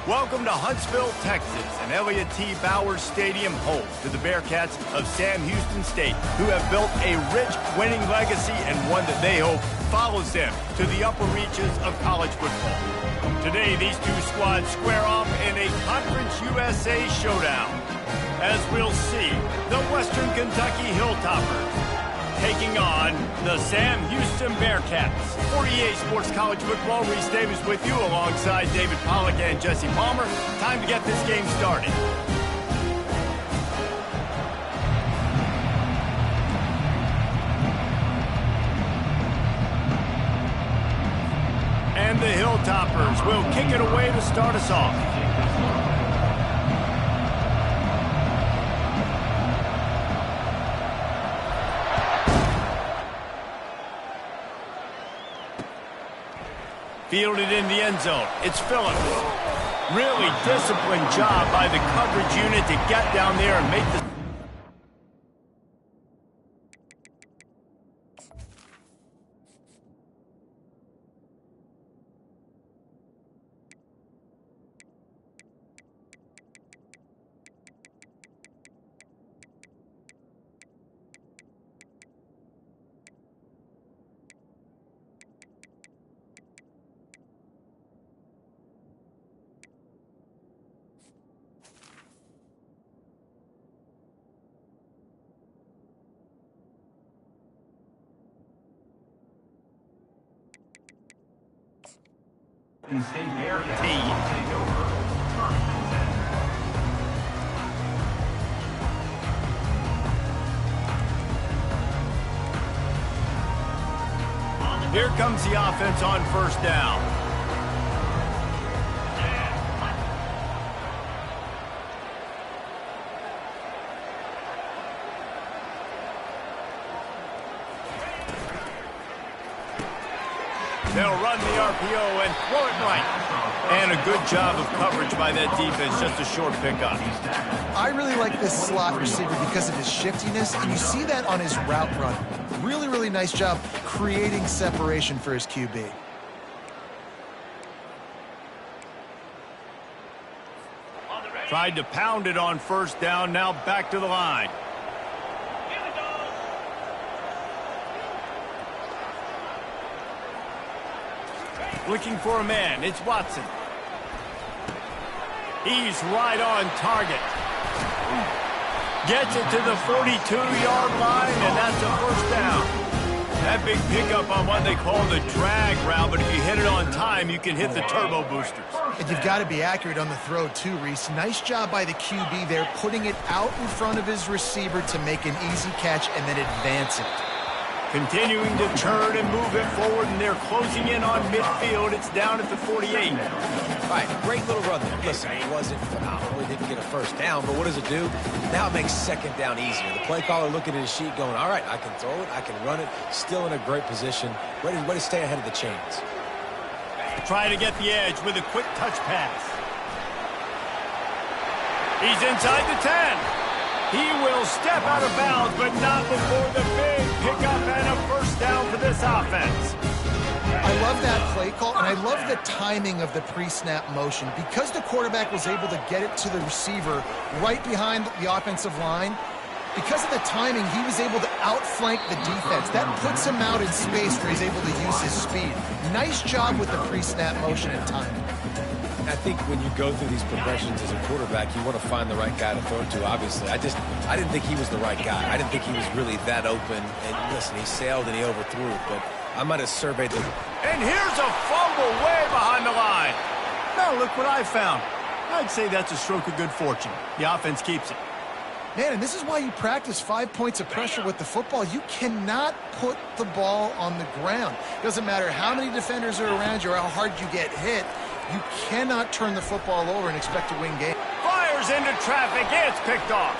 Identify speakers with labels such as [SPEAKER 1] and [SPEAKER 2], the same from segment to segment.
[SPEAKER 1] Welcome to Huntsville, Texas, and Elliott T. Bowers Stadium home to the Bearcats of Sam Houston State, who have built a rich winning legacy and one that they hope follows them to the upper reaches of college football. Today, these two squads square off in a Conference USA showdown. As we'll see, the Western Kentucky Hilltoppers taking on the Sam Houston Bearcats. 48 Sports College Football, Reese Davis with you alongside David Pollack and Jesse Palmer. Time to get this game started. And the Hilltoppers will kick it away to start us off. Fielded in the end zone. It's Phillips. Really disciplined job by the coverage unit to get down there and make the... Here comes the offense on first down. They'll run the RPO and throw it right. And a good job of coverage by that defense, just a short pickup.
[SPEAKER 2] I really like this slot receiver because of his shiftiness, and you see that on his route run. Really, really nice job creating separation for his QB.
[SPEAKER 1] Tried to pound it on first down, now back to the line. Looking for a man, it's Watson. He's right on target. Gets it to the 42-yard line, and that's a first down. That big pickup on what they call the drag route, but if you hit it on time, you can hit the turbo boosters.
[SPEAKER 2] And you've got to be accurate on the throw, too, Reese. Nice job by the QB there, putting it out in front of his receiver to make an easy catch and then advance it.
[SPEAKER 1] Continuing to turn and move it forward, and they're closing in on midfield. It's down at the 48.
[SPEAKER 3] Right, great little run there. Listen, it wasn't phenomenal. He didn't get a first down, but what does it do? Now it makes second down easier. The play caller looking at his sheet going, all right, I can throw it, I can run it, still in a great position, ready to stay ahead of the chains.
[SPEAKER 1] Trying to get the edge with a quick touch pass. He's inside the 10. He will step out of bounds, but not before the big pickup and a first down for this offense.
[SPEAKER 2] I love that play call, and I love the timing of the pre-snap motion. Because the quarterback was able to get it to the receiver right behind the offensive line, because of the timing, he was able to outflank the defense. That puts him out in space where he's able to use his speed. Nice job with the pre-snap motion and timing.
[SPEAKER 3] I think when you go through these progressions as a quarterback, you want to find the right guy to throw to, obviously. I didn't think he was the right guy. I didn't think he was really that open. And listen, he sailed and he overthrew it, but I might have surveyed the...
[SPEAKER 1] And here's a fumble way behind the line. Now look what I found. I'd say that's a stroke of good fortune. The offense keeps it.
[SPEAKER 2] Man, and this is why you practice 5 points of pressure with the football. You cannot put the ball on the ground. Doesn't matter how many defenders are around you or how hard you get hit. You cannot turn the football over and expect to win games.
[SPEAKER 1] Fires into traffic. It's picked off.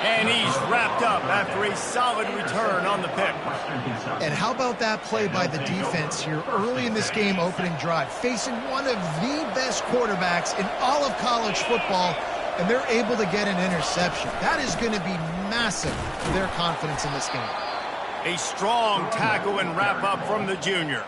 [SPEAKER 1] And he's wrapped up after a solid return on the pick.
[SPEAKER 2] And how about that play by the defense here early in this game opening drive, facing one of the best quarterbacks in all of college football, and they're able to get an interception. That is going to be massive for their confidence in this game.
[SPEAKER 1] A strong tackle and wrap-up from the junior.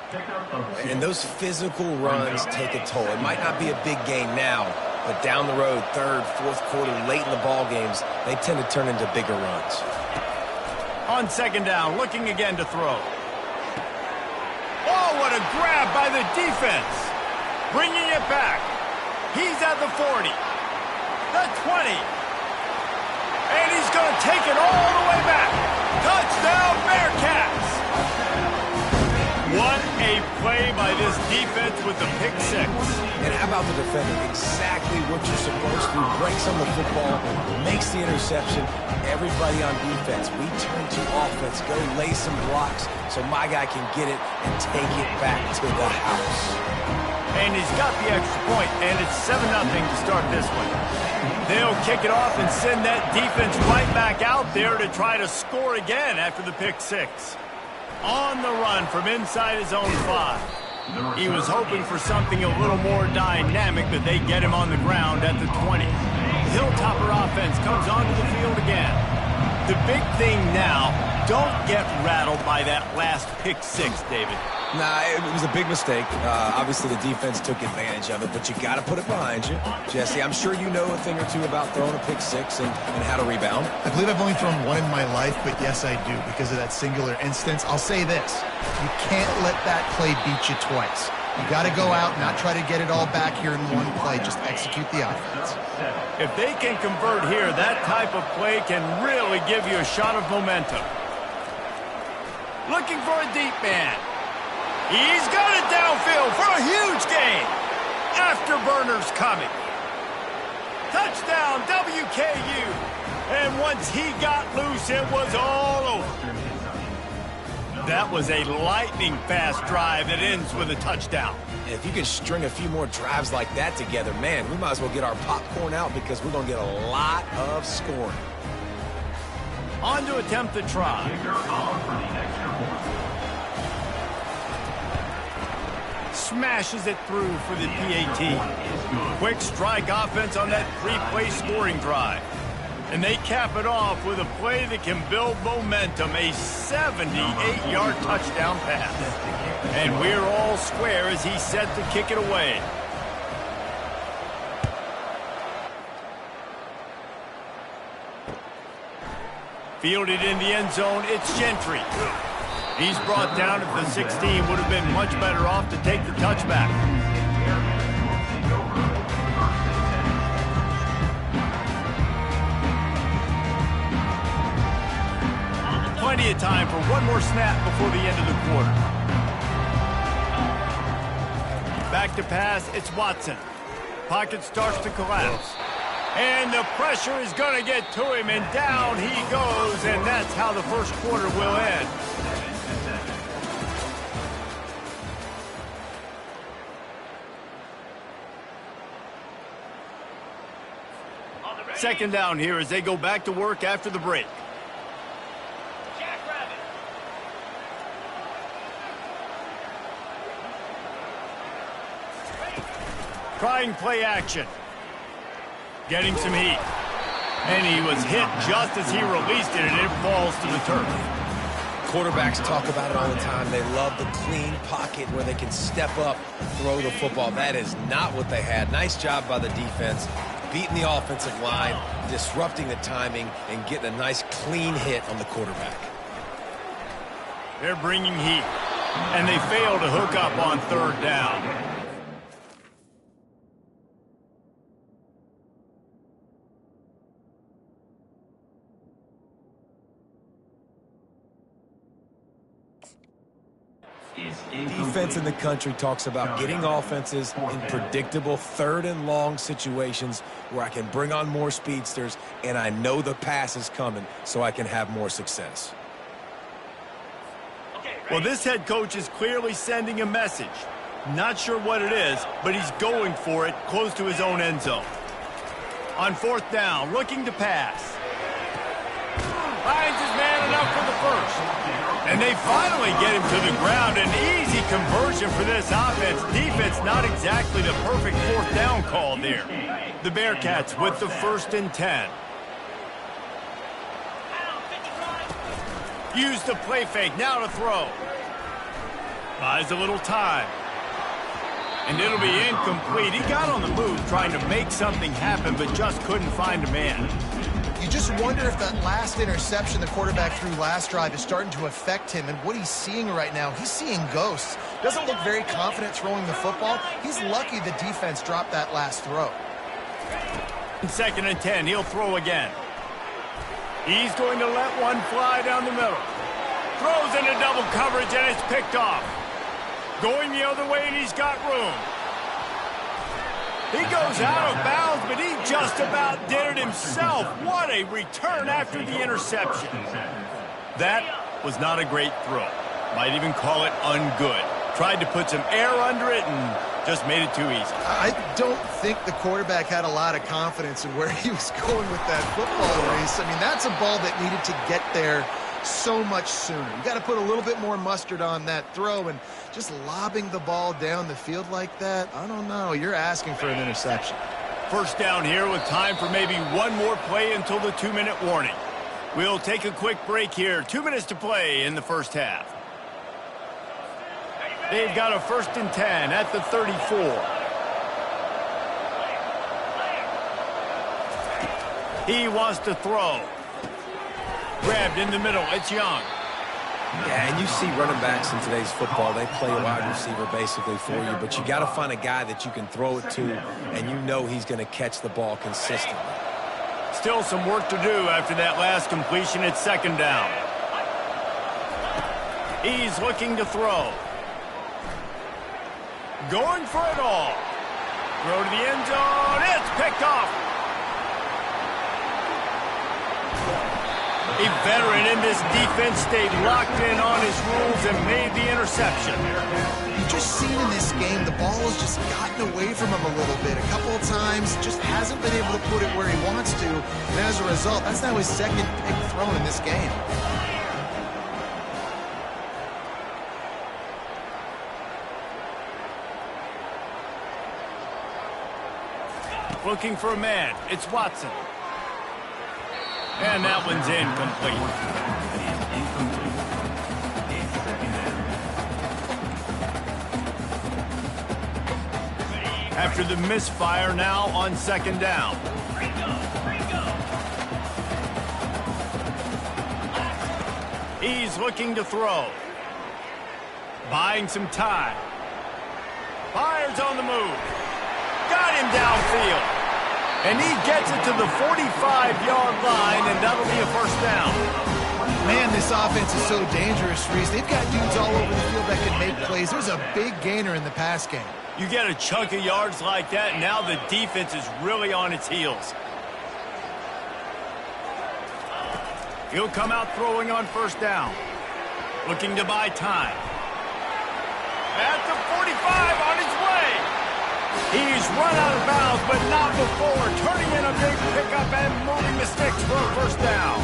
[SPEAKER 3] And those physical runs take a toll. It might not be a big gain now, but down the road, third, fourth quarter, late in the ball games, they tend to turn into bigger runs.
[SPEAKER 1] On second down, looking again to throw. Oh, what a grab by the defense. Bringing it back. He's at the 40. The 20. And he's going to take it all the way back. Touchdown, Bearcats! What a play by this defense with the pick six.
[SPEAKER 3] And how about the defender? Exactly what you're supposed to. Breaks on the football, makes the interception. Everybody on defense, we turn to offense. Go lay some blocks so my guy can get it and take it back to the house.
[SPEAKER 1] And he's got the extra point, and it's 7-0 to start this one. They'll kick it off and send that defense right back out there to try to score again after the pick six. On the run from inside his own 5. He was hoping for something a little more dynamic, but they get him on the ground at the 20. The Hilltopper offense comes onto the field again. The big thing now, don't get rattled by that last pick six, David.
[SPEAKER 3] Nah, it was a big mistake. Obviously, the defense took advantage of it, but you got to put it behind you. Jesse, I'm sure you know a thing or two about throwing a pick six and how to rebound.
[SPEAKER 2] I believe I've only thrown one in my life, but yes, I do, because of that singular instance. I'll say this. You can't let that play beat you twice. You got to go out, not try to get it all back here in one play. Just execute the offense.
[SPEAKER 1] If they can convert here, that type of play can really give you a shot of momentum. Looking for a deep man. He's got it downfield for a huge gain. Afterburners coming. Touchdown, WKU. And once he got loose, it was all over. That was a lightning-fast drive that ends with a touchdown.
[SPEAKER 3] And if you can string a few more drives like that together, man, we might as well get our popcorn out because we're going to get a lot of scoring.
[SPEAKER 1] On to attempt the try. Smashes it through for the PAT. Quick strike offense on that three-play scoring drive. And they cap it off with a play that can build momentum, a 78-yard touchdown pass. And we're all square as he's set to kick it away. Fielded in the end zone, it's Gentry. He's brought down at the 16, would have been much better off to take the touchback. Plenty of time for one more snap before the end of the quarter. Back to pass, it's Watson. Pocket starts to collapse. And the pressure is going to get to him, and down he goes, and that's how the first quarter will end. Second down here as they go back to work after the break. Trying play action. Getting some heat. And he was hit just as he released it, and it falls to the turf.
[SPEAKER 3] Quarterbacks talk about it all the time. They love the clean pocket where they can step up, throw the football. That is not what they had. Nice job by the defense, beating the offensive line, disrupting the timing, and getting a nice clean hit on the quarterback.
[SPEAKER 1] They're bringing heat, and they fail to hook up on third down.
[SPEAKER 3] Defense in the country talks about getting offenses in predictable third and long situations where I can bring on more speedsters and I know the pass is coming so I can have more success.
[SPEAKER 1] Well, this head coach is clearly sending a message. Not sure what it is, but he's going for it close to his own end zone. On fourth down, looking to pass. Finds his man enough for the first. And they finally get him to the ground. An easy conversion for this offense. Defense not exactly the perfect fourth down call there. The Bearcats with the 1st and 10. Use the play fake. Now to throw. Buys a little time. And it'll be incomplete. He got on the move trying to make something happen, but just couldn't find a man.
[SPEAKER 2] You just wonder if that last interception the quarterback threw last drive is starting to affect him and what he's seeing right now. He's seeing ghosts. Doesn't look very confident throwing the football. He's lucky the defense dropped that last throw.
[SPEAKER 1] 2nd and 10. He'll throw again. He's going to let one fly down the middle. Throws into double coverage, and it's picked off. Going the other way, and he's got room. He goes out of bounds, but he just about did it himself. What a return after the interception. That was not a great throw. Might even call it ungood. Tried to put some air under it and just made it too easy.
[SPEAKER 2] I don't think the quarterback had a lot of confidence in where he was going with that football race. I mean, that's a ball that needed to get there so much sooner. You got to put a little bit more mustard on that throw, and just lobbing the ball down the field like that, I don't know. You're asking for an interception.
[SPEAKER 1] First down here with time for maybe one more play until the 2-minute warning. We'll take a quick break here. 2 minutes to play in the first half. They've got a 1st and 10 at the 34. He wants to throw. Grabbed in the middle. It's Young.
[SPEAKER 3] Yeah, and you see running backs in today's football, they play a wide receiver basically for you, but you got to find a guy that you can throw it to, and you know he's going to catch the ball consistently.
[SPEAKER 1] Still some work to do after that last completion. It's 2nd down. He's looking to throw. Going for it all. Throw to the end zone. It's picked off. A veteran in this defense stayed locked in on his rules and made the interception.
[SPEAKER 2] You've just seen in this game, the ball has just gotten away from him a little bit. A couple of times, just hasn't been able to put it where he wants to. And as a result, that's now his 2nd pick thrown in this game.
[SPEAKER 1] Looking for a man. It's Watson. And that one's incomplete. After the misfire, now on 2nd down. He's looking to throw. Buying some time. Fires on the move. Got him downfield. And he gets it to the 45-yard line, and that'll be a 1st down.
[SPEAKER 2] Man, this offense is so dangerous, Reese. They've got dudes all over the field that can make plays. There's a big gainer in the pass game.
[SPEAKER 1] You get a chunk of yards like that, and now the defense is really on its heels. He'll come out throwing on 1st down. Looking to buy time. At the 45, on his way. He's run out of bounds, but not before. Turning in a big pickup and moving the sticks for a 1st down.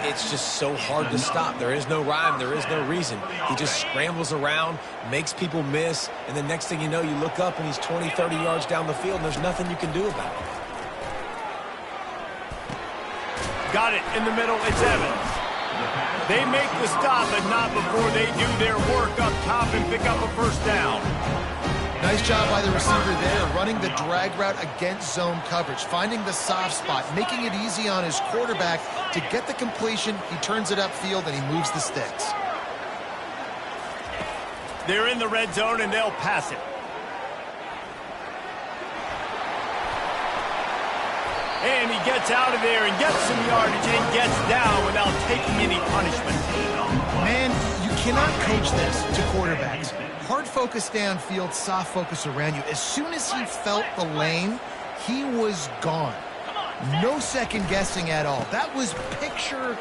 [SPEAKER 3] It's just so hard to stop. There is no rhyme. There is no reason. He just scrambles around, makes people miss, and the next thing you know, you look up and he's 20, 30 yards down the field, and there's nothing you can do about it.
[SPEAKER 1] Got it in the middle. It's Evans. They make the stop, but not before they do their work up top and pick up a 1st down.
[SPEAKER 2] Nice job by the receiver there, running the drag route against zone coverage, finding the soft spot, making it easy on his quarterback to get the completion. He turns it upfield, and he moves the sticks.
[SPEAKER 1] They're in the red zone, and they'll pass it. And he gets out of there and gets some yardage and gets down without taking any punishment.
[SPEAKER 2] Man, you cannot coach this to quarterbacks. Hard focus downfield, soft focus around you. As soon as he felt the lane, he was gone. No second guessing at all. That was picture.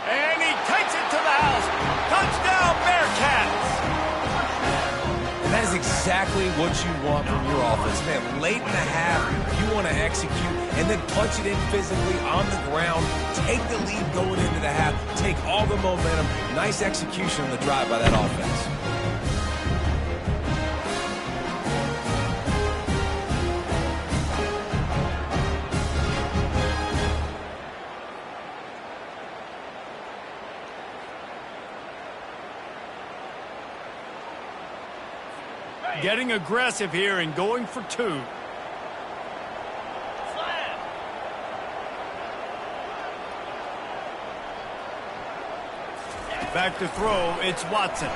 [SPEAKER 1] And he takes it to the house. Touchdown, Bearcats!
[SPEAKER 3] And that is exactly what you want from your offense. Man, late in the half, you want to execute and then punch it in physically on the ground. Take the lead going into the half. Take all the momentum. Nice execution on the drive by that offense.
[SPEAKER 1] Getting aggressive here and going for 2. Back to throw, it's Watson.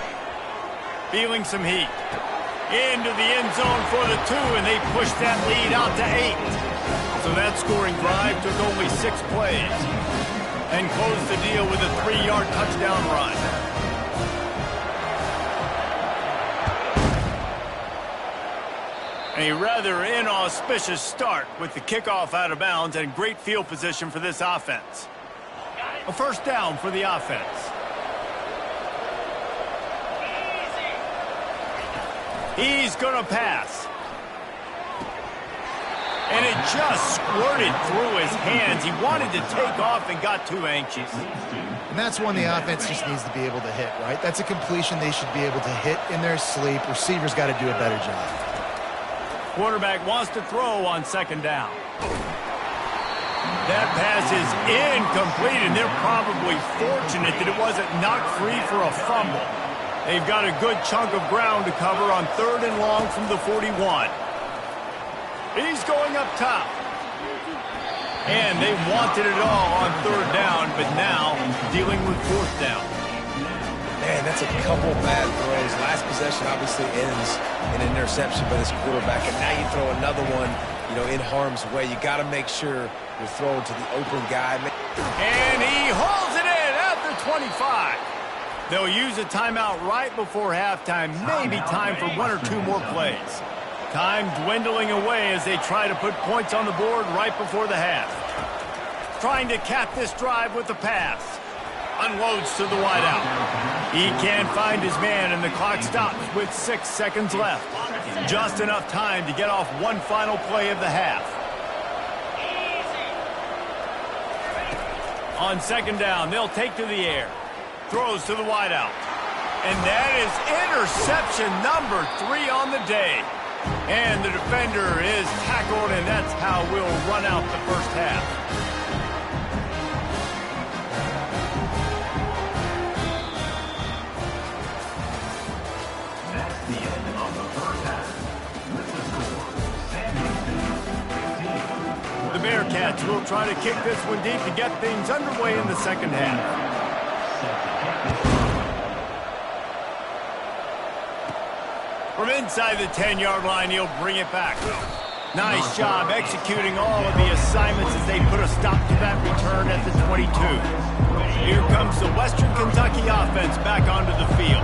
[SPEAKER 1] Feeling some heat. Into the end zone for the 2, and they push that lead out to 8. So that scoring drive took only 6 plays. And closed the deal with a 3-yard touchdown run. A rather inauspicious start with the kickoff out of bounds and great field position for this offense. A first down for the offense. He's going to pass. And it just squirted through his hands. He wanted to take off and got too anxious.
[SPEAKER 2] And that's one the offense just needs to be able to hit, right? That's a completion they should be able to hit in their sleep. Receivers got to do a better job.
[SPEAKER 1] Quarterback wants to throw on second down. That pass is incomplete, and they're probably fortunate that it wasn't knocked free for a fumble. They've got a good chunk of ground to cover on 3rd and long from the 41. He's going up top. And they wanted it all on 3rd down, but now dealing with 4th down.
[SPEAKER 3] Man, that's a couple bad throws. Last possession obviously ends in an interception by this quarterback, and now you throw another one, in harm's way. You got to make sure you're throwing to the open guy.
[SPEAKER 1] And he holds it in at the 25. They'll use a timeout right before halftime. Maybe time for 1 or 2 more plays. Time dwindling away as they try to put points on the board right before the half. Trying to cap this drive with the pass. Unloads to the wideout. He can't find his man, and the clock stops with 6 seconds left. Just enough time to get off one final play of the half. On second down, they'll take to the air. Throws to the wideout. And that is interception number 3 on the day. And the defender is tackled, and that's how we'll run out the first half.
[SPEAKER 4] That's the end of the first half. With the score, Sam Houston 15.
[SPEAKER 1] The Bearcats will try to kick this one deep to get things underway in the second half. From inside the 10-yard line, he'll bring it back. Nice job executing all of the assignments as they put a stop to that return at the 22. Here comes the Western Kentucky offense back onto the field.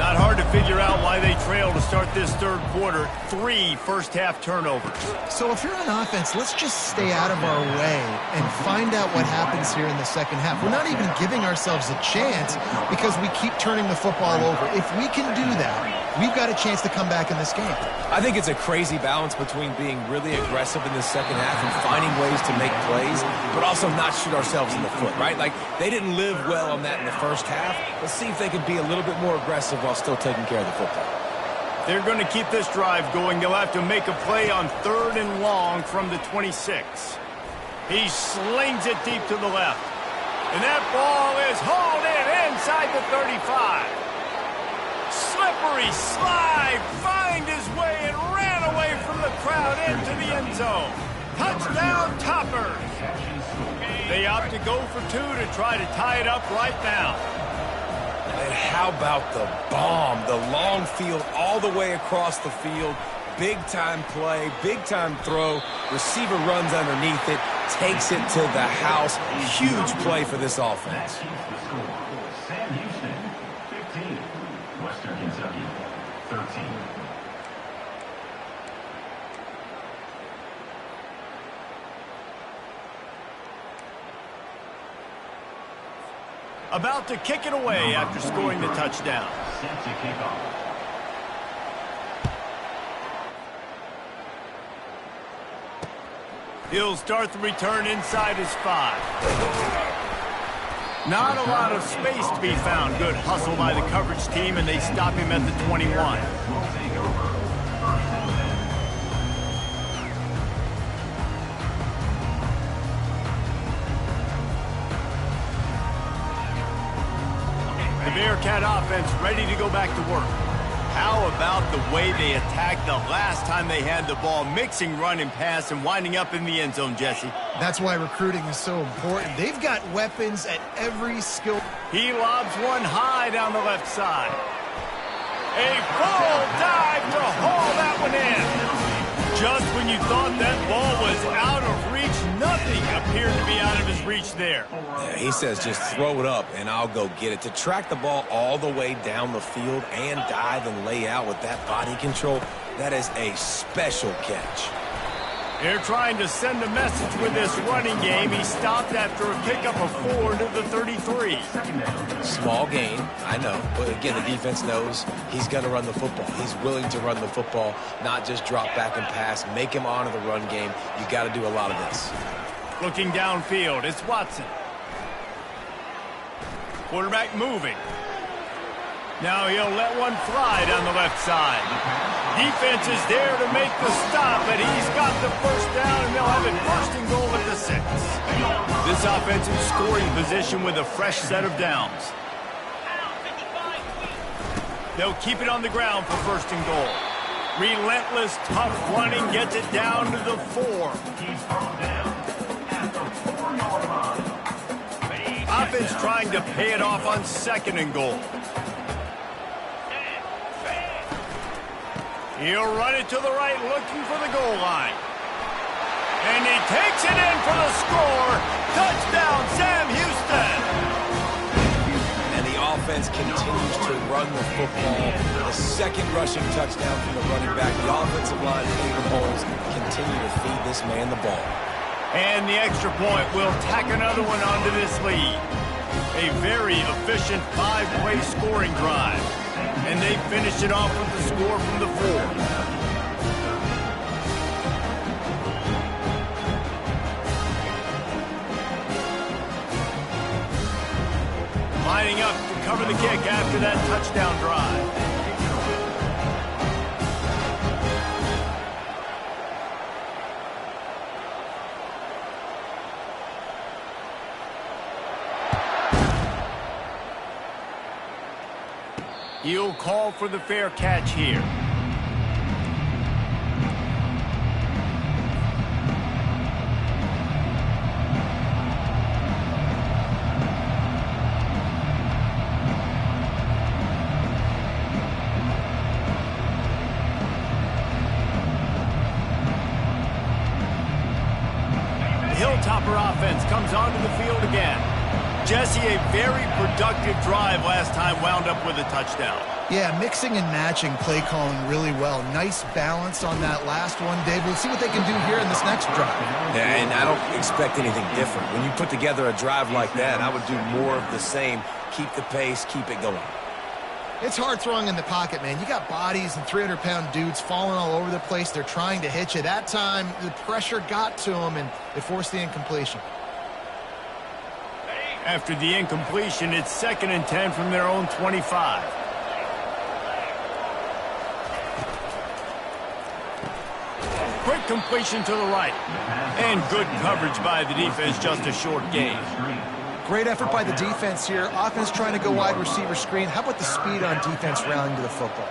[SPEAKER 1] Not hard to figure out why they trail to start this 3rd quarter. 3 first-half turnovers.
[SPEAKER 2] So if you're on offense, let's just stay out of our way and find out what happens here in the second half. We're not even giving ourselves a chance because we keep turning the football over. If we can do that, we've got a chance to come back in this game.
[SPEAKER 3] I think it's a crazy balance between being really aggressive in the second half and finding ways to make plays, but also not shoot ourselves in the foot, right? Like, they didn't live well on that in the first half. Let's see if they can be a little bit more aggressive while still taking care of the football.
[SPEAKER 1] They're going to keep this drive going. They'll have to make a play on 3rd and long from the 26. He slings it deep to the left. And that ball is hauled in inside the 35. Slippery slide, find his way and ran away from the crowd into the end zone. Touchdown, Toppers. They opt to go for 2 to try to tie it up right now.
[SPEAKER 3] And how about the bomb? The long field all the way across the field. Big-time play, big-time throw. Receiver runs underneath it, takes it to the house. Huge play for this offense.
[SPEAKER 4] Sam Houston 15. Western Kentucky 13.
[SPEAKER 1] About to kick it away after scoring the touchdown.
[SPEAKER 4] Set to kick off.
[SPEAKER 1] He'll start the return inside his 5. Not a lot of space to be found. Good hustle by the coverage team, and they stop him at the 21.
[SPEAKER 4] Will take over. First and 10.
[SPEAKER 1] The Bearcat offense ready to go back to work. How about the way they attacked the last time they had the ball, mixing run and pass and winding up in the end zone, Jesse?
[SPEAKER 2] That's why recruiting is so important. They've got weapons at every skill.
[SPEAKER 1] He lobs one high down the left side. A full dive to haul that one in. Just when you thought that ball was out of reach, nothing appeared to be out of his reach there.
[SPEAKER 3] Yeah, he says just throw it up and I'll go get it. To track the ball all the way down the field and dive and lay out with that body control, that is a special catch.
[SPEAKER 1] They're trying to send a message with this running game. He stopped after a pickup of 4 to the 33.
[SPEAKER 3] Small gain, I know. But again, the defense knows he's going to run the football. He's willing to run the football, not just drop back and pass. Make him honor the run game. You got to do a lot of this.
[SPEAKER 1] Looking downfield, it's Watson. Quarterback moving. Now he'll let one fly down the left side. Defense is there to make the stop, but he's got the first down, and they'll have it first and goal at the 6. This offensive scoring position with a fresh set of downs. They'll keep it on the ground for first and goal. Relentless, tough running gets it down to the 4. Offense trying to pay it off on second and goal. He'll run it to the right, looking for the goal line. And he takes it in for the score. Touchdown, Sam Houston.
[SPEAKER 3] And the offense continues to run the football. The second rushing touchdown from the running back. The offensive line, David Bowles, continue to feed this man the ball.
[SPEAKER 1] And the extra point will tack another one onto this lead. A very efficient 5-play scoring drive. And they finish it off with the score from the 4. Lining up to cover the kick after that touchdown drive. He'll call for the fair catch here. The Hilltopper offense comes onto the field again. Jesse, a very productive drive last time wound up with a touchdown.
[SPEAKER 2] Yeah, mixing and matching play calling really well. Nice balance on that last one, Dave. We'll see what they can do here in this next drive.
[SPEAKER 3] Yeah, and I don't expect anything different. When you put together a drive like that, I would do more of the same. Keep the pace, keep it going.
[SPEAKER 2] It's hard throwing in the pocket, man. You got bodies and 300-pound dudes falling all over the place. They're trying to hit you. That time, the pressure got to them, and it forced the incompletion.
[SPEAKER 1] After the incompletion, it's 2nd and 10 from their own 25. Quick completion to the right. And good coverage by the defense, just a short gain.
[SPEAKER 2] Great effort by the defense here. Offense trying to go wide receiver screen. How about the speed on defense rallying to the football?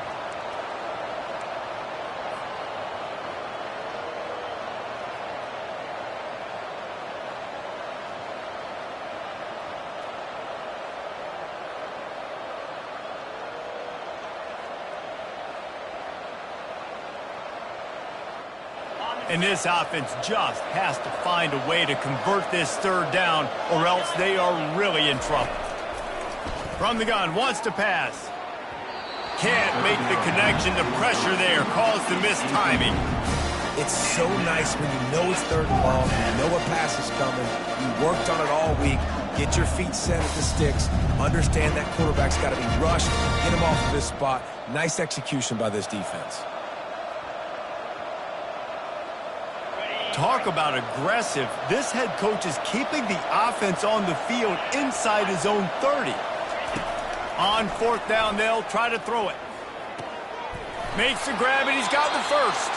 [SPEAKER 1] And this offense just has to find a way to convert this 3rd down, or else they are really in trouble. From the gun, wants to pass. Can't make the connection. The pressure there caused the mistiming.
[SPEAKER 3] It's so nice when you know it's 3rd and long, you know a pass is coming, you worked on it all week, get your feet set at the sticks, understand that quarterback's got to be rushed, get him off of this spot. Nice execution by this defense.
[SPEAKER 1] Talk about aggressive. This head coach is keeping the offense on the field inside his own 30. On 4th down, they'll try to throw it. Makes the grab, and he's got the first.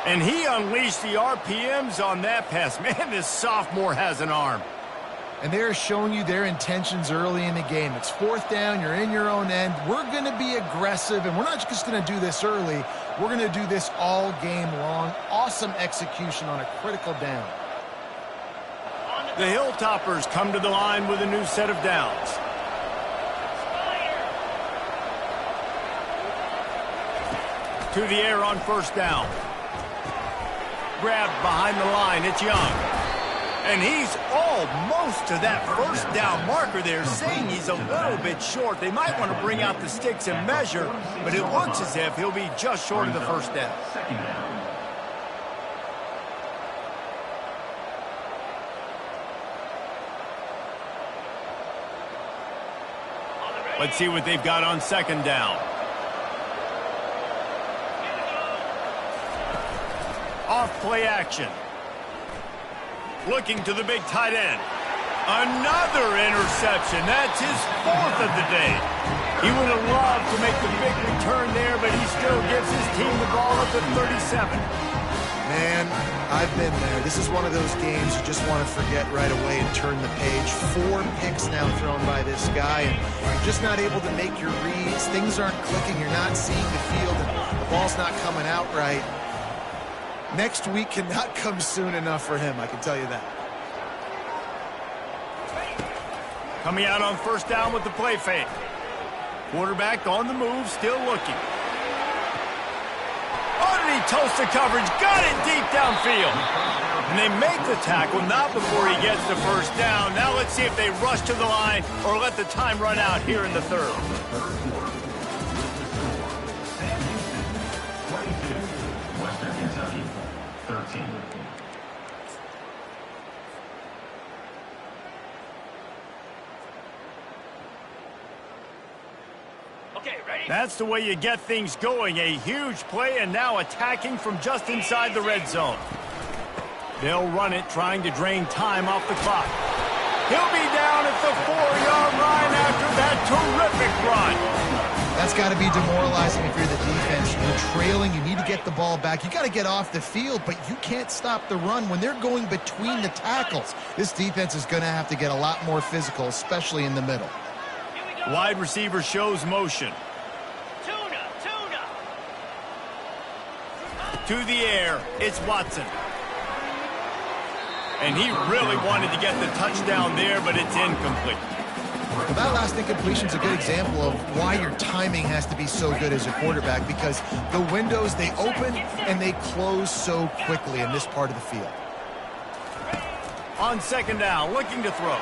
[SPEAKER 1] And he unleashed the RPMs on that pass. Man, this sophomore has an arm.
[SPEAKER 2] And they're showing you their intentions early in the game. It's 4th down, you're in your own end. We're going to be aggressive, and we're not just going to do this early. We're going to do this all game long. Awesome execution on a critical down.
[SPEAKER 1] The Hilltoppers come to the line with a new set of downs. To the air on 1st down. Grabbed behind the line, it's Young. And he's almost to that 1st down marker there, saying he's a little bit short. They might want to bring out the sticks and measure, but it looks as if he'll be just short of the 1st down.
[SPEAKER 4] Second down.
[SPEAKER 1] Let's see what they've got on 2nd down. Off play action. Looking to the big tight end. Another interception. That's his 4th of the day. He would have loved to make the big return there, but he still gives his team the ball at the 37.
[SPEAKER 2] Man, I've been there. This is one of those games you just want to forget right away and turn the page. 4 picks now thrown by this guy, and you're just not able to make your reads. Things aren't clicking. You're not seeing the field, and the ball's not coming out right. Next week cannot come soon enough for him, I can tell you that.
[SPEAKER 1] Coming out on 1st down with the play fake. Quarterback on the move, still looking. Oh, did he toast the coverage? Got it deep downfield. And they make the tackle, not before he gets the 1st down. Now let's see if they rush to the line or let the time run out here in the 3rd.
[SPEAKER 4] Sam Houston, 22. Western Kentucky, 13.
[SPEAKER 1] That's the way you get things going. A huge play, and now attacking from just inside the red zone. They'll run it, trying to drain time off the clock. He'll be down at the 4-yard line after that terrific run.
[SPEAKER 2] That's got to be demoralizing if you're the defense. You're trailing. You need to get the ball back. You got to get off the field, but you can't stop the run when they're going between the tackles. This defense is going to have to get a lot more physical, especially in the middle.
[SPEAKER 1] Wide receiver shows motion. To the air, it's Watson. And he really wanted to get the touchdown there, but it's incomplete.
[SPEAKER 2] Well, that last incompletion is a good example of why your timing has to be so good as a quarterback, because the windows, they open and they close so quickly in this part of the field.
[SPEAKER 1] On 2nd down, looking to throw.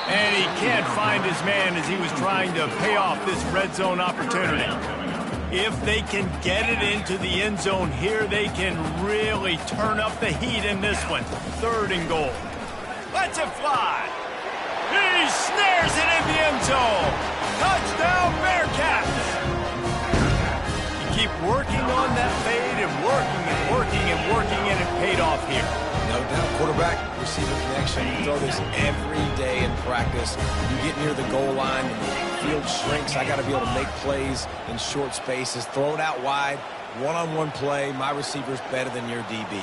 [SPEAKER 1] And he can't find his man as he was trying to pay off this red zone opportunity. If they can get it into the end zone here, they can really turn up the heat in this one. 3rd and goal. Lets it fly. He snares it in the end zone. Touchdown, Bearcats. You keep working on that fade and working and working and working, and it paid off here.
[SPEAKER 3] No doubt, quarterback-receiver connection. You throw this every day in practice. You get near the goal line, and the field shrinks. I got to be able to make plays in short spaces. Throw it out wide, one-on-one play. My receiver's better than your DB.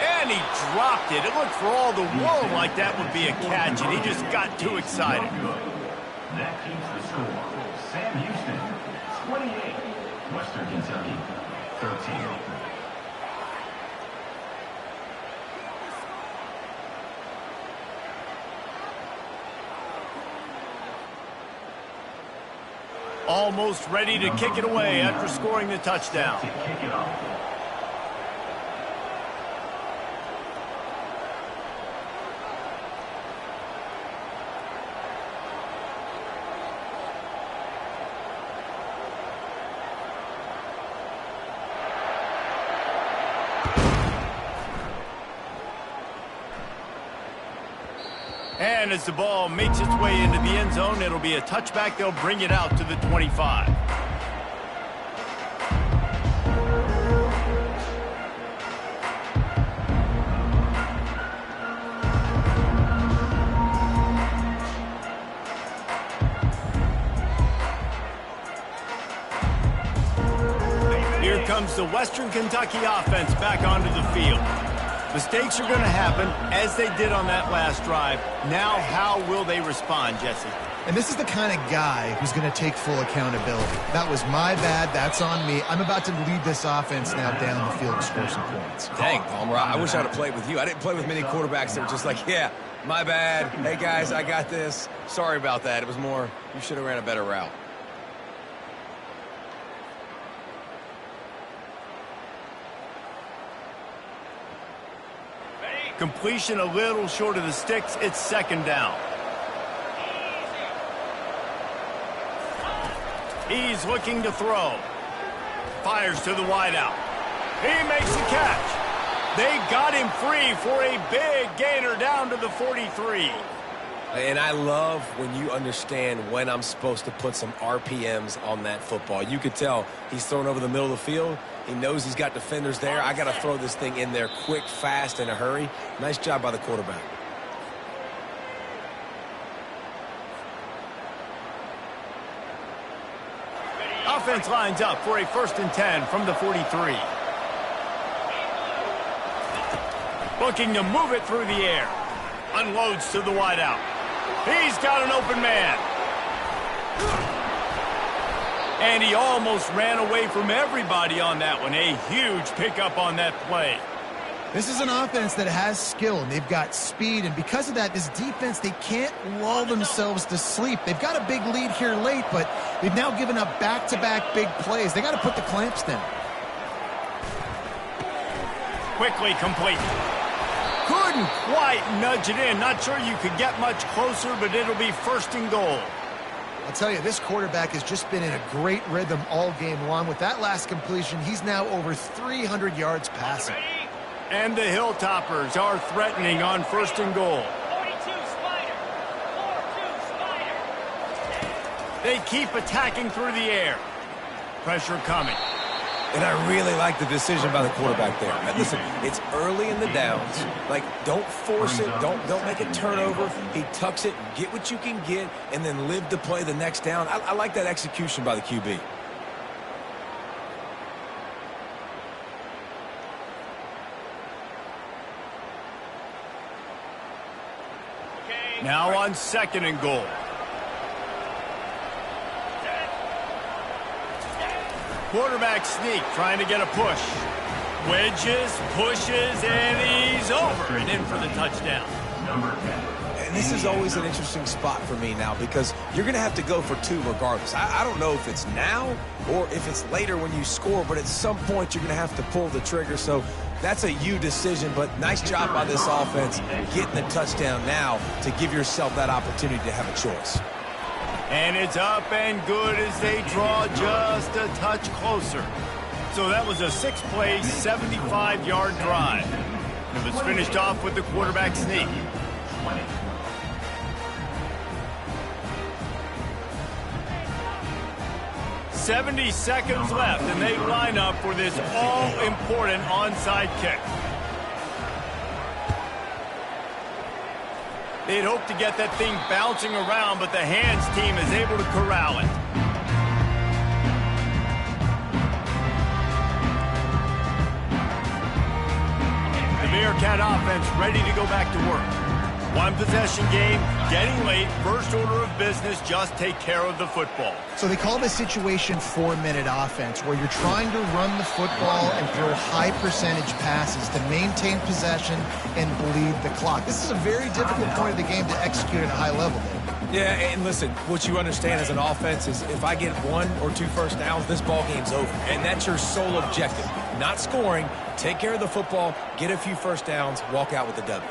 [SPEAKER 1] And he dropped it. It looked for all the world like that would be a catch, and he just got too excited.
[SPEAKER 4] That keeps the score. Sam Houston, 28. Western Kentucky, 13.
[SPEAKER 1] Almost ready to kick it away after scoring the touchdown.
[SPEAKER 4] To kick it off.
[SPEAKER 1] And as the ball makes its way into the end zone, it'll be a touchback. They'll bring it out to the 25. Here comes the Western Kentucky offense back onto the field. Mistakes are going to happen, as they did on that last drive. Now, how will they respond, Jesse?
[SPEAKER 2] And this is the kind of guy who's going to take full accountability. That was my bad. That's on me. I'm about to lead this offense now down the field and score some points.
[SPEAKER 3] Dang, Palmer, I wish I'd have played with you. I didn't play with many quarterbacks that were just like, yeah, my bad. Hey, guys, I got this. Sorry about that. It was more, you should have ran a better route.
[SPEAKER 1] Completion a little short of the sticks. It's second down. He's looking to throw. Fires to the wideout. He makes the catch. They got him free for a big gainer down to the 43.
[SPEAKER 3] And I love when you understand when I'm supposed to put some RPMs on that football. You could tell he's thrown over the middle of the field. He knows he's got defenders there. I got to throw this thing in there quick, fast, in a hurry. Nice job by the quarterback.
[SPEAKER 1] Offense lines up for a 1st and 10 from the 43. Looking to move it through the air. Unloads to the wideout. He's got an open man. And he almost ran away from everybody on that one. A huge pickup on that play.
[SPEAKER 2] This is an offense that has skill, and they've got speed, and because of that, this defense, they can't lull themselves to sleep. They've got a big lead here late, but they've now given up back-to-back big plays. They got to put the clamps down.
[SPEAKER 1] Quickly complete. Couldn't quite nudge it in. Not sure you could get much closer, but it'll be 1st and goal.
[SPEAKER 2] I'll tell you, this quarterback has just been in a great rhythm all game long. With that last completion, he's now over 300 yards passing.
[SPEAKER 1] And the Hilltoppers are threatening on 1st and goal. They keep attacking through the air. Pressure coming.
[SPEAKER 3] And I really like the decision by the quarterback there. Now, listen, it's early in the downs. Like, don't force it. Don't make a turnover. He tucks it, get what you can get, and then live to play the next down. I like that execution by the QB.
[SPEAKER 1] Now on 2nd and goal. Quarterback sneak, trying to get a push. Wedges, pushes, and he's over and in for the touchdown.
[SPEAKER 3] And this is always an interesting spot for me now because you're going to have to go for 2 regardless. I don't know if it's now or if it's later when you score, but at some point you're going to have to pull the trigger. So that's a you decision, but nice job by this offense getting the touchdown now to give yourself that opportunity to have a choice.
[SPEAKER 1] And it's up and good as they draw just a touch closer. So that was a 6-play, 75-yard drive. And it was finished off with the quarterback sneak. 70 seconds left, and they line up for this all-important onside kick. They'd hope to get that thing bouncing around, but the hands team is able to corral it. The Bearcat offense ready to go back to work. 1 possession game, getting late, first order of business, just take care of the football.
[SPEAKER 2] So they call this situation 4-minute offense, where you're trying to run the football and throw high percentage passes to maintain possession and bleed the clock. This is a very difficult point of the game to execute at a high level.
[SPEAKER 3] Yeah, and listen, what you understand as an offense is if I get 1 or 2 first downs, this ball game's over. And that's your sole objective. Not scoring, take care of the football, get a few first downs, walk out with the W.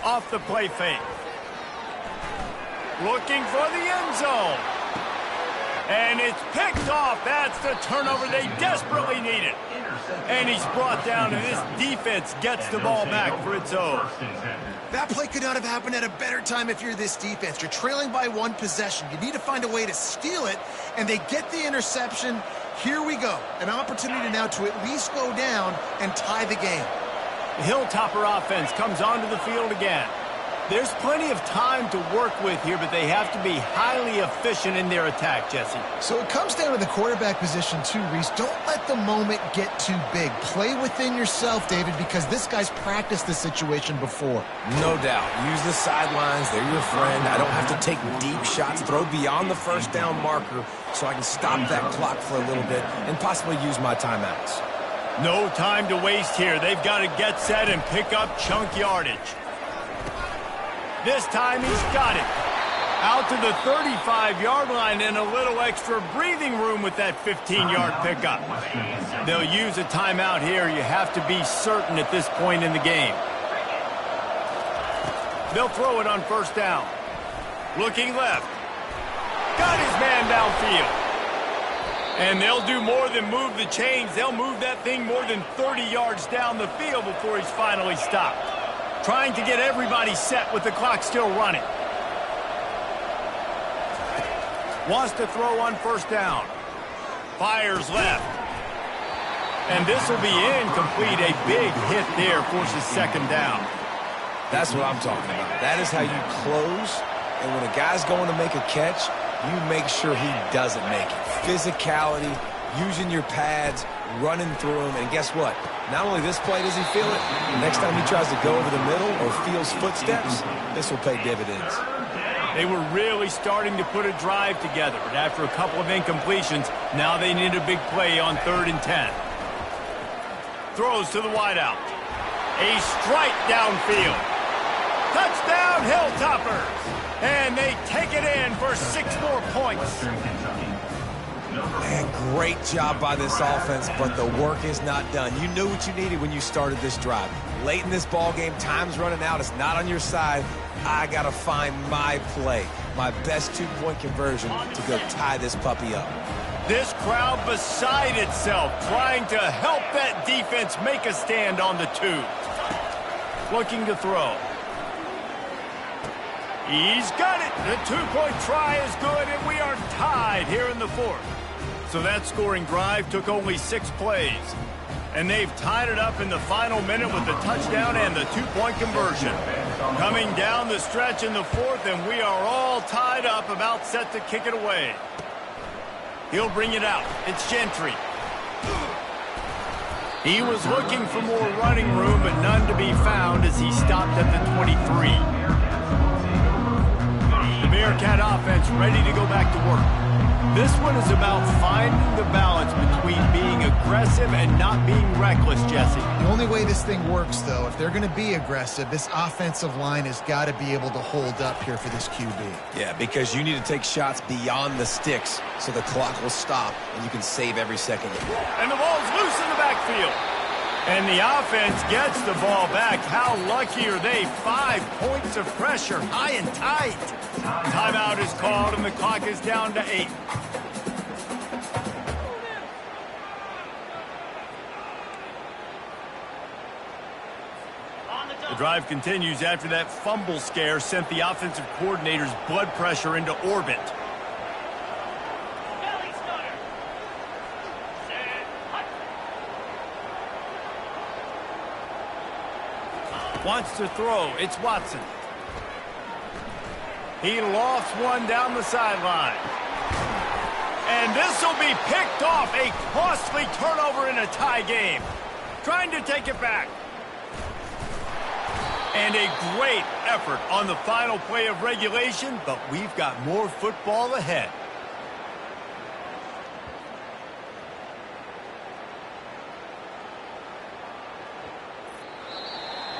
[SPEAKER 1] Off the play fake. Looking for the end zone. And it's picked off. That's the turnover they desperately needed. And he's brought down, and this defense gets the ball back for its own.
[SPEAKER 2] That play could not have happened at a better time if you're this defense. You're trailing by 1 possession. You need to find a way to steal it, and they get the interception, Here we go. An opportunity now to at least go down and tie the game.
[SPEAKER 1] The Hilltopper offense comes onto the field again. There's plenty of time to work with here, but they have to be highly efficient in their attack, Jesse.
[SPEAKER 2] So it comes down to the quarterback position too, Reese. Don't let the moment get too big. Play within yourself, David, because this guy's practiced this situation before.
[SPEAKER 3] No doubt. Use the sidelines. They're your friend. I don't have to take deep shots, throw beyond the first down marker so I can stop that clock for a little bit and possibly use my timeouts.
[SPEAKER 1] No time to waste here. They've got to get set and pick up chunk yardage. This time he's got it. Out to the 35-yard line and a little extra breathing room with that 15-yard pickup. They'll use a timeout here. You have to be certain at this point in the game. They'll throw it on first down. Looking left. Got his man downfield. And they'll do more than move the chains. They'll move that thing more than 30 yards down the field before he's finally stopped. Trying to get everybody set with the clock still running. Wants to throw on first down. Fires left. And this will be incomplete. A big hit there forces second down.
[SPEAKER 3] That's what I'm talking about. That is how you close. And when a guy's going to make a catch, you make sure he doesn't make it. Physicality, using your pads, running through them. And guess what? Not only this play does he feel it, the next time he tries to go over the middle or feels footsteps, this will pay dividends.
[SPEAKER 1] They were really starting to put a drive together, but after a couple of incompletions, now they need a big play on 3rd and 10. Throws to the wideout. A strike downfield. Touchdown, Hilltoppers! And they take it in for 6 more points.
[SPEAKER 3] Man, great job by this offense, but the work is not done. You knew what you needed when you started this drive. Late in this ball game, time's running out. It's not on your side. I got to find my play, my best 2-point conversion to go tie this puppy up.
[SPEAKER 1] This crowd beside itself, trying to help that defense make a stand on the 2. Looking to throw. He's got it. The 2-point try is good, and we are tied here in the 4th. So that scoring drive took only 6 plays. And they've tied it up in the final minute with the touchdown and the 2-point conversion. Coming down the stretch in the 4th, and we are all tied up, about set to kick it away. He'll bring it out. It's Gentry. He was looking for more running room, but none to be found as he stopped at the 23. The Bearcat offense ready to go back to work. This one is about finding the balance between being aggressive and not being reckless, Jesse.
[SPEAKER 2] The only way this thing works, though, if they're going to be aggressive, this offensive line has got to be able to hold up here for this QB.
[SPEAKER 3] Yeah, because you need to take shots beyond the sticks so the clock will stop and you can save every second.
[SPEAKER 1] And the ball's loose in the backfield. And the offense gets the ball back. How lucky are they? 5 points of pressure, high and tight. Timeout is called, and the clock is down to 8. The drive continues after that fumble scare sent the offensive coordinator's blood pressure into orbit. Wants to throw. It's Watson. He lofts one down the sideline. And this will be picked off. A costly turnover in a tie game. Trying to take it back. And a great effort on the final play of regulation, but we've got more football ahead.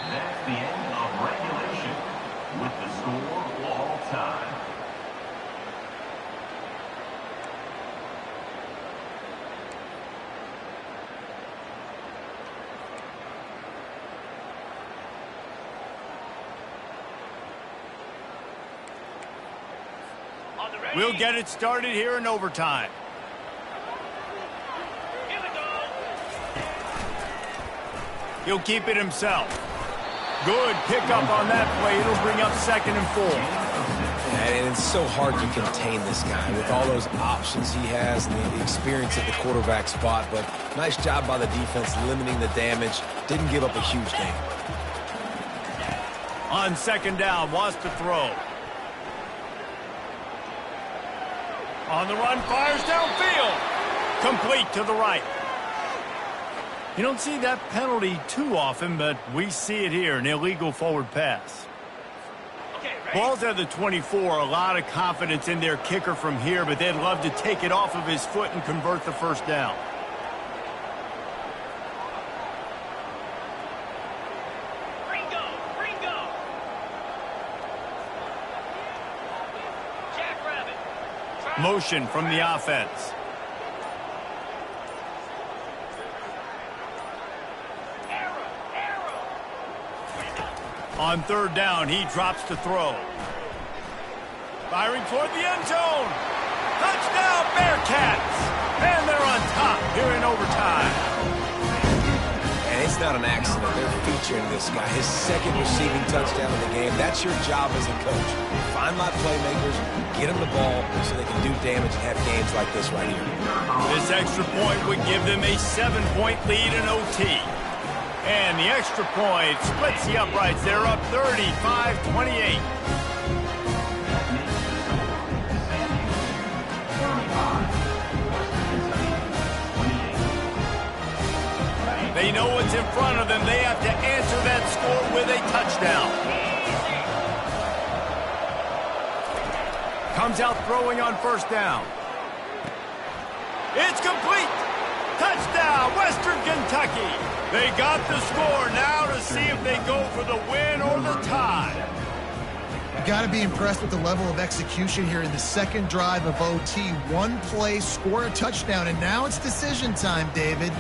[SPEAKER 4] That's the end of regulation with the score all time.
[SPEAKER 1] We'll get it started here in overtime. He'll keep it himself. Good pickup on that play. It'll bring up 2nd and 4.
[SPEAKER 3] And it's so hard to contain this guy with all those options he has and the experience at the quarterback spot. But nice job by the defense limiting the damage. Didn't give up a huge gain.
[SPEAKER 1] On second down, wants to throw. On the run, fires downfield. Complete to the right. You don't see that penalty too often, but we see it here, an illegal forward pass. Ball's at the 24, a lot of confidence in their kicker from here, but they'd love to take it off of his foot and convert the first down. Motion from the offense. On third down, he drops to throw. Firing toward the end zone. Touchdown, Bearcats! And they're on top here in overtime.
[SPEAKER 3] And it's not an accident. They're featuring this guy. His second receiving touchdown of the game. That's your job as a coach. Find my playmakers, get them the ball so they can do damage and have games like this right here.
[SPEAKER 1] This extra point would give them a 7-point lead in OT. And the extra point splits the uprights. They're up 35-28. They know what's in front of them. They have to answer that score with a touchdown. Comes out throwing on first down. It's complete. Touchdown, Western Kentucky. They got the score. Now to see if they go for the win or the tie.
[SPEAKER 2] You got to be impressed with the level of execution here in the second drive of OT. One play, score a touchdown, and now it's decision time, David.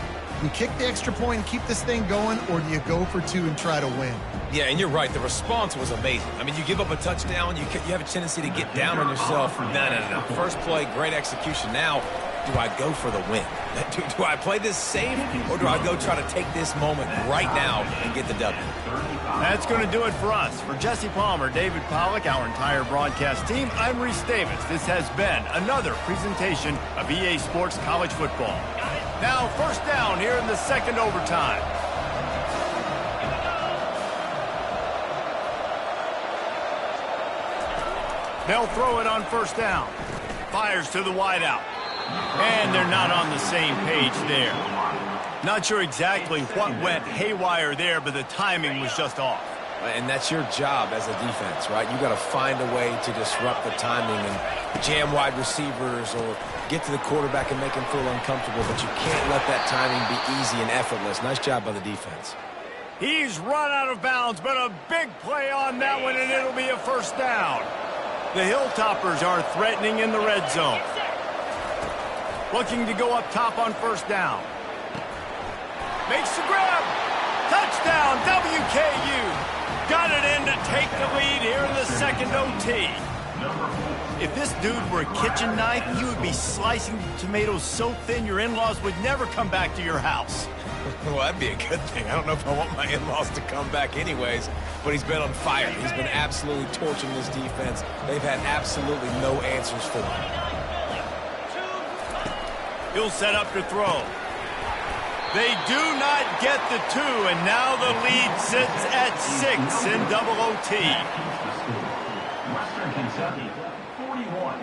[SPEAKER 2] You kick the extra point and keep this thing going, or do you go for two and try to win?
[SPEAKER 3] Yeah, and you're right. The response was amazing. I mean, you give up a touchdown, you have a tendency to get down on yourself. No. First play, great execution. Now, do I go for the win? Do I play this safe, or do I go try to take this moment right now and get the W?
[SPEAKER 1] That's going to do it for us. For Jesse Palmer, David Pollack, our entire broadcast team, I'm Reese Davis. This has been another presentation of EA Sports College Football. Now, first down here in the second overtime. They'll throw it on first down. Fires to the wideout. And they're not on the same page there. Not sure exactly what went haywire there, but the timing was just off.
[SPEAKER 3] And that's your job as a defense, right? You got to find a way to disrupt the timing and jam wide receivers or get to the quarterback and make him feel uncomfortable, but you can't let that timing be easy and effortless. Nice job by the defense.
[SPEAKER 1] He's run out of bounds, but a big play on that one, and it'll be a first down. The Hilltoppers are threatening in the red zone. Looking to go up top on first down. Makes the grab. Touchdown, WKU. Got it in to take the lead here in the second OT. If this dude were a kitchen knife, you would be slicing tomatoes so thin your in-laws would never come back to your house.
[SPEAKER 3] Well, that'd be a good thing. I don't know if I want my in-laws to come back anyways, but he's been on fire. He's been absolutely torching this defense. They've had absolutely no answers for him.
[SPEAKER 1] He'll set up to throw. They do not get the two, and now the lead sits at 6 in double OT.
[SPEAKER 4] Western Kentucky, 41.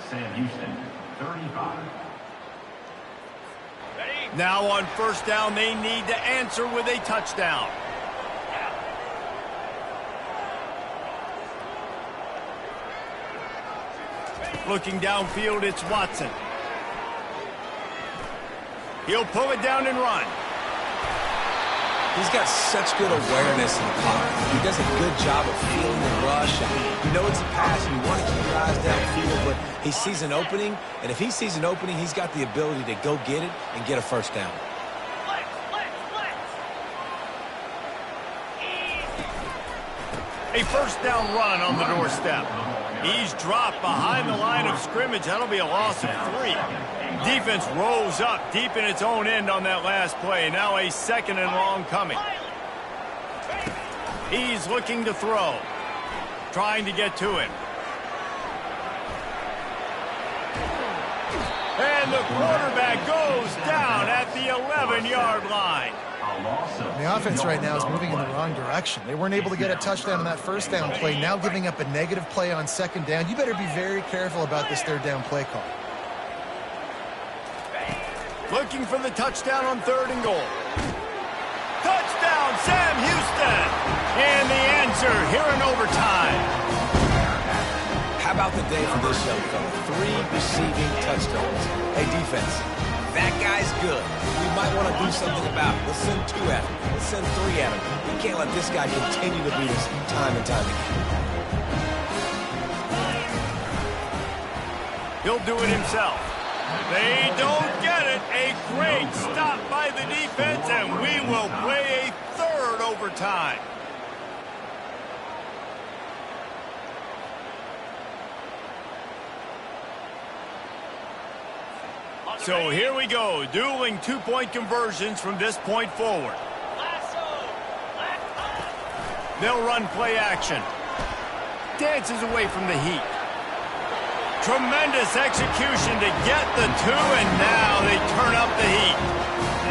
[SPEAKER 4] Sam Houston, 35.
[SPEAKER 1] Now on first down, they need to answer with a touchdown. Looking downfield, it's Watson. He'll pull it down and run.
[SPEAKER 3] He's got such good awareness in the pocket. He does a good job of feeling the rush. And you know it's a pass, and you want to keep your eyes downfield, but he sees an opening, and if he sees an opening, he's got the ability to go get it and get a first down.
[SPEAKER 1] A first down run on the doorstep. He's dropped behind the line of scrimmage. That'll be a loss of 3. Defense rolls up deep in its own end on that last play. Now a second and long coming. He's looking to throw. Trying to get to him. And the quarterback goes down at the 11-yard line.
[SPEAKER 2] The offense right now is moving in the wrong direction. They weren't able to get a touchdown on that first down play, now giving up a negative play on second down. You better be very careful about this third down play call.
[SPEAKER 1] Looking for the touchdown on 3rd and goal. Touchdown, Sam Houston! And the answer here in overtime.
[SPEAKER 3] How about the day for this young fella? 3 receiving touchdowns. Hey, defense, that guy's good. We might want to do something about it. Let's send 2 at him. Let's send 3 at him. We can't let this guy continue to beat us time and time again.
[SPEAKER 1] He'll do it himself. They don't get it. A great stop by the defense, and we will play a 3rd overtime. So here we go, dueling 2-point conversions from this point forward. They'll run play action. Dances away from the heat. Tremendous execution to get the 2, and now they turn up the heat.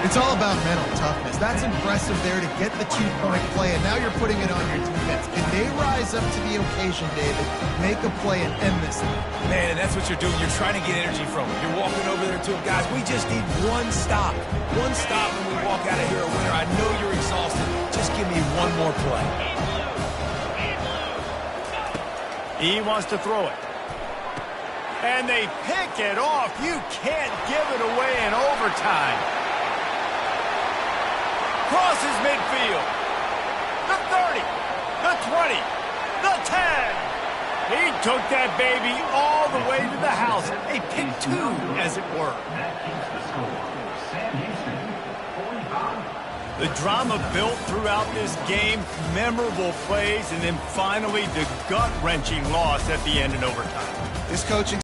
[SPEAKER 2] It's all about mental toughness. That's impressive there to get the 2-point play, and now you're putting it on your defense. Can they rise up to the occasion, David, make a play and end this thing?
[SPEAKER 3] Man, and that's what you're doing. You're trying to get energy from him. You're walking over there to him. Guys, we just need 1 stop. 1 stop and we walk out of here a winner. I know you're exhausted. Just give me 1 more play.
[SPEAKER 1] He wants to throw it. And they pick it off. You can't give it away in overtime. Crosses midfield. The 30. The 20. The 10. He took that baby all the way to the house. A pick 2, as it were. The drama built throughout this game, memorable plays, and then finally the gut-wrenching loss at the end in overtime.
[SPEAKER 2] This coaching